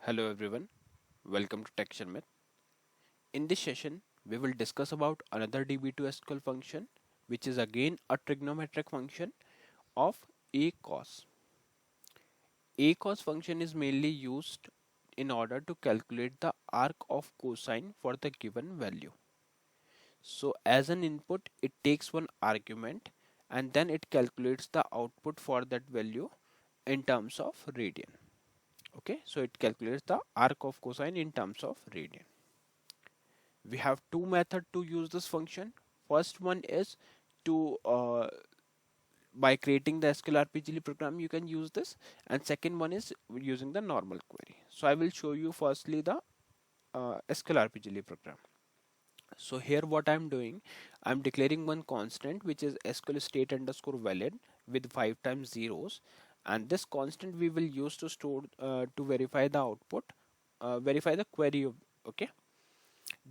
Hello everyone, welcome to Sharmit. In this session, we will discuss about another DB2 SQL function, which is again a trigonometric function of ACOS. ACOS function is mainly used in order to calculate the arc of cosine for the given value. So as an input, it takes one argument and then it calculates the output for that value in terms of radian. Okay, so it calculates the arc of cosine in terms of radian. We have two methods to use this function. First one is to by creating the SQLRPGLE program you can use this, and second one is using the normal query. So I will show you firstly the SQLRPGLE program. So here what I'm doing, I'm declaring one constant which is SQL state underscore valid with 5 times zeros, and this constant we will use to store to verify the output, verify the query. Okay.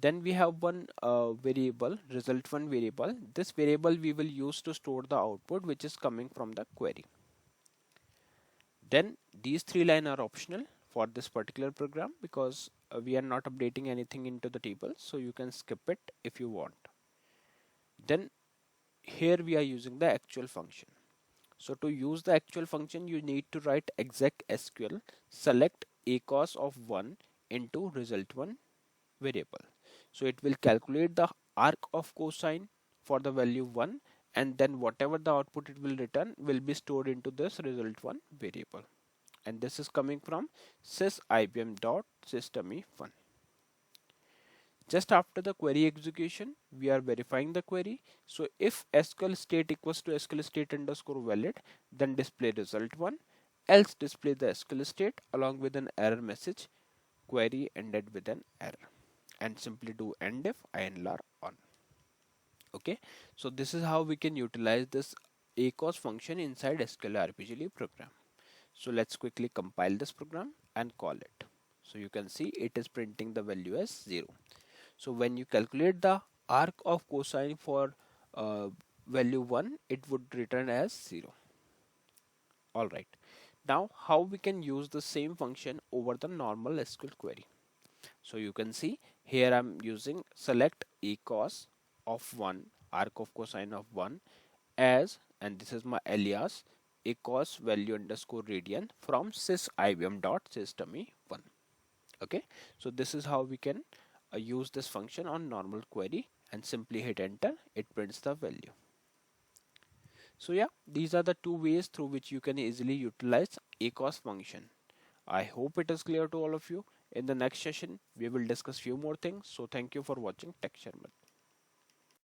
Then we have one variable, result1 variable. This variable we will use to store the output which is coming from the query. Then these three lines are optional for this particular program because we are not updating anything into the table, so you can skip it if you want. Then here we are using the actual function. So to use the actual function you need to write exec SQL select ACOS of 1 into result1 variable. So it will calculate the arc of cosine for the value 1, and then whatever the output it will return will be stored into this result1 variable, and this is coming from sys ibm.systeme1. Just after the query execution we are verifying the query. So if SQL state equals to SQL state underscore valid, then display result1, else display the SQL state along with an error message, query ended with an error, and simply do end if inlar on. Okay, so this is how we can utilize this ACOS function inside SQLRPGLE program. So let's quickly compile this program and call it. So you can see it is printing the value as 0. So when you calculate the arc of cosine for value 1, it would return as 0. Alright, now how we can use the same function over the normal SQL query. So you can see here I'm using select ACOS of 1, arc of cosine of 1 as, and this is my alias, ACOS value underscore radian from sys ibm.systeme1. Okay, so this is how we can use this function on normal query, and simply hit enter, it prints the value. So yeah, these are the two ways through which you can easily utilize ACOS function. I hope it is clear to all of you. In the next session, we will discuss few more things. So thank you for watching Sharmit.